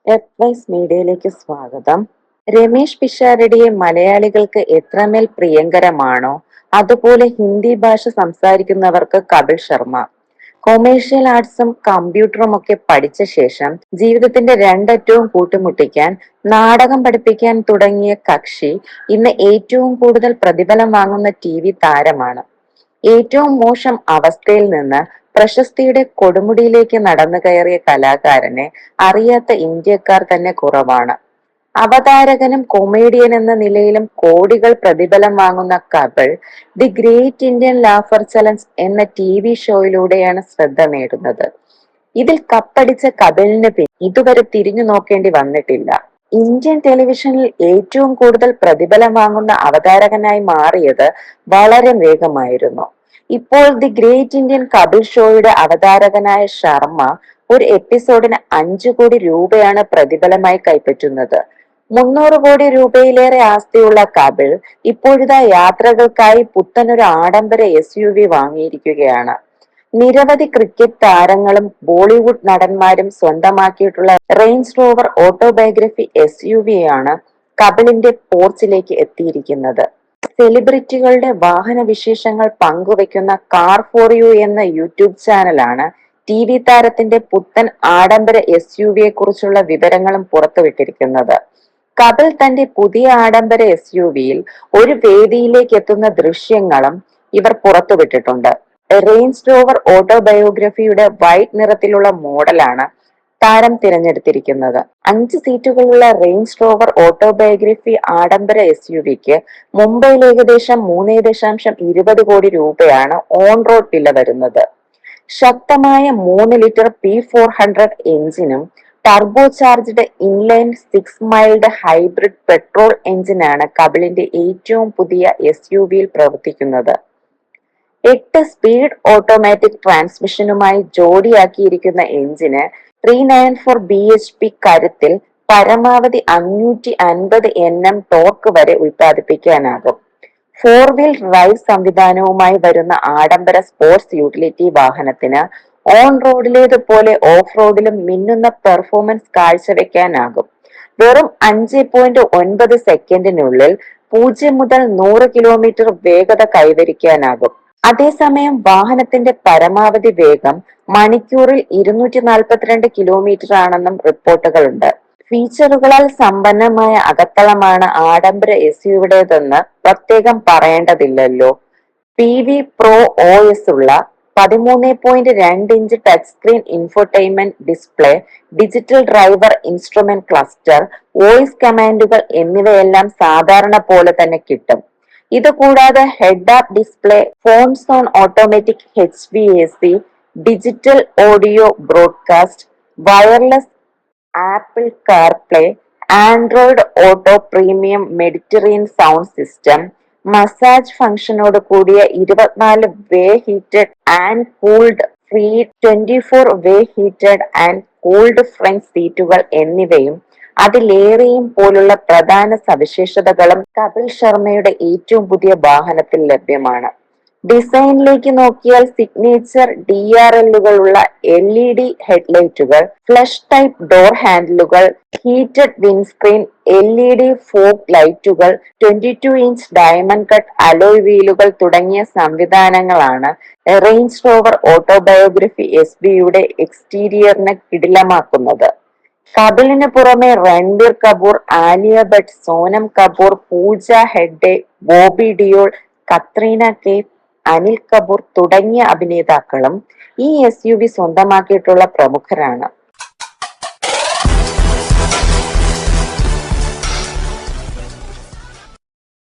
എഡ്വൈസ് മീഡിയയിലേക്ക് സ്വാഗതം. രമേശ് പിഷാരടിയെ മലയാളികൾക്ക് എത്രമേൽ പ്രിയങ്കരമാണോ അതുപോലെ ഹിന്ദി ഭാഷ സംസാരിക്കുന്നവർക്ക് കപിൽ ശർമ്മ. കൊമേഴ്ഷ്യൽ ആർട്സും കമ്പ്യൂട്ടറും ഒക്കെ പഠിച്ച ശേഷം ജീവിതത്തിന്റെ രണ്ടറ്റവും കൂട്ടിമുട്ടിക്കാൻ നാടകം പഠിപ്പിക്കാൻ തുടങ്ങിയ കക്ഷി ഇന്ന് ഏറ്റവും കൂടുതൽ പ്രതിഫലം വാങ്ങുന്ന TV താരമാണ്. ഏറ്റവും മോശം അവസ്ഥയിൽ നിന്ന് പ്രശസ്തിയുടെ കൊടുമുടിയിലേക്ക് നടന്നു കയറിയ കലാകാരനെ അറിയാത്ത ഇന്ത്യക്കാർ തന്നെ കുറവാണ്. അവതാരകനും കൊമേഡിയൻ എന്ന നിലയിലും കോടികൾ പ്രതിഫലം വാങ്ങുന്ന couple the great Indian laughter challenge എന്ന TV ഷോയിലൂടെയാണ് ശ്രദ്ധ നേടുന്നത്. ഇതിൽ കപ്പടിച്ച കപിലിന് ഇതുവരെ തിരിഞ്ഞു നോക്കേണ്ടി വന്നിട്ടില്ല. ഇന്ത്യൻ ടെലിവിഷനിൽ ഏറ്റവും കൂടുതൽ പ്രതിഫലം വാങ്ങുന്ന അവതാരകനായി മാറിയത് വളരെ വേഗമായിരുന്നു. ഇപ്പോൾ ദി ഗ്രേറ്റ് ഇന്ത്യൻ കപിൽ ഷോയുടെ അവതാരകനായ ശർമ്മ ഒരു എപ്പിസോഡിന് 5 കോടി രൂപയാണ് പ്രതിഫലമായി കൈപ്പറ്റുന്നത്. 300 കോടി രൂപയിലേറെ ആസ്തിയുള്ള കപിൾ ഇപ്പോഴിതാ യാത്രകൾക്കായി പുത്തനൊരു ആഡംബര SUV വാങ്ങിയിരിക്കുകയാണ്. നിരവധി ക്രിക്കറ്റ് താരങ്ങളും ബോളിവുഡ് നടന്മാരും സ്വന്തമാക്കിയിട്ടുള്ള റേഞ്ച് റോവർ ഓട്ടോബയോഗ്രഫി SUV യാണ് കപിലിന്റെ പോർച്ചിലേക്ക് എത്തിയിരിക്കുന്നത്. സെലിബ്രിറ്റികളുടെ വാഹന വിശേഷങ്ങൾ പങ്കുവെക്കുന്ന കാർ ഫോർ യു എന്ന യൂട്യൂബ് ചാനലാണ് TV താരത്തിന്റെ പുത്തൻ ആഡംബര SUV കുറിച്ചുള്ള വിവരങ്ങളും പുറത്തുവിട്ടിരിക്കുന്നത്. കപിൽ തന്റെ പുതിയ ആഡംബര SUV-യിൽ ഒരു വേദിയിലേക്ക് എത്തുന്ന ദൃശ്യങ്ങളും ഇവർ പുറത്തുവിട്ടിട്ടുണ്ട്. റേഞ്ച് റോവർ ഓട്ടോബയോഗ്രഫിയുടെ വൈറ്റ് നിറത്തിലുള്ള മോഡലാണ് താരം തിരഞ്ഞെടുത്തിരിക്കുന്നത്. 5 സീറ്റുകളുള്ള റേഞ്ച് റോവർ ഓട്ടോബയോഗ്രഫി ആഡംബര SUV-ക്ക് മുംബൈയിൽ ഏകദേശം 3.20 കോടി രൂപയാണ് ഓൺ റോഡ് വില വരുന്നത്. ശക്തമായ 3 ലിറ്റർ P400 എഞ്ചിനും turbo charged inline 6 mild hybrid petrol എഞ്ചിനാണ് കപിലിന്റെ ഏറ്റവും പുതിയ SUV-യിൽ പ്രവർത്തിക്കുന്നത്. 8 സ്പീഡ് ഓട്ടോമാറ്റിക് ട്രാൻസ്മിഷനുമായി ജോഡിയാക്കിയിരിക്കുന്ന എഞ്ചിന് 394 bhp കരുത്തിൽ പരമാവധി 550 Nm ടോർക്ക് വരെ ഉൽപ്പാദിപ്പിക്കാനാകും. 4 വീൽ ഡ്രൈവ് സംവിധാനവുമായി വരുന്ന ആഡംബര സ്പോർട്സ് യൂട്ടിലിറ്റി വാഹനത്തിന് ഓൺ റോഡിലേതുപോലെ ഓഫ് റോഡിലും മിന്നുന്ന പെർഫോമൻസ് കാഴ്ചവെക്കാനാകും. വെറും 5.9 സെക്കൻഡിനുള്ളിൽ 0 മുതൽ 100 കിലോമീറ്റർ വേഗത കൈവരിക്കാനാകും. അതേസമയം വാഹനത്തിന്റെ പരമാവധി വേഗം മണിക്കൂറിൽ 242 കിലോമീറ്റർ ആണെന്നും റിപ്പോർട്ടുകളുണ്ട്. ഫീച്ചറുകളാൽ സമ്പന്നമായ അകത്തളമാണ് ആഡംബര SUV-യുടേതെന്ന് പ്രത്യേകം പറയേണ്ടതില്ലല്ലോ. PV Pro OS ഉള്ള 13.2 inch touch screen infotainment display, digital driver instrument cluster, voice കമാൻഡുകൾ എന്നിവയെല്ലാം സാധാരണ പോലെ തന്നെ കിട്ടും. ഇതുകൂടാതെ head up display, four zone automatic HVAC, digital audio broadcast, wireless Apple CarPlay, Android Auto premium Mediterranean sound system, massage ഫംഗ്ഷനോട് കൂടിയ 24 way heated and cooled free 24 way heated and cooled front സീറ്റുകൾ എന്നിവയും അതിലേറെയും പോലുള്ള പ്രധാന സവിശേഷതകളും കപിൽ ശർമ്മയുടെ ഏറ്റവും പുതിയ വാഹനത്തിൽ ലഭ്യമാണ്. ഡിസൈനിലേക്ക് നോക്കിയാൽ സിഗ്നേച്ചർ DRL-കളുള്ള LED ഹെഡ്ലൈറ്റുകൾ, ഫ്ലഷ് ടൈപ്പ് ഡോർ ഹാൻഡിലുകൾ, ഹീറ്റഡ് വിൻഡ്സ്ക്രീൻ, LED ഫോഗ് ലൈറ്റുകൾ, 22 ഇഞ്ച് ഡയമണ്ട് കട്ട് അലോയ് വീലുകൾ തുടങ്ങിയ സംവിധാനങ്ങളാണ് റേഞ്ച് റോവർ ഓട്ടോബയോഗ്രഫി SUV-യുടെ എക്സ്റ്റീരിയറിനെ കിടിലമാക്കുന്നത്. കപിലിന് പുറമെ രൺബീർ കപൂർ, ആലിയ ഭട്ട്, സോനം കപൂർ, പൂജ ഹെഗ്ഡെ, ബോബി ഡിയോൾ, കത്രീന കൈഫ്, അനിൽ കപൂർ തുടങ്ങിയ അഭിനേതാക്കളും ഈ SUV സ്വന്തമാക്കിയിട്ടുള്ള പ്രമുഖരാണ്.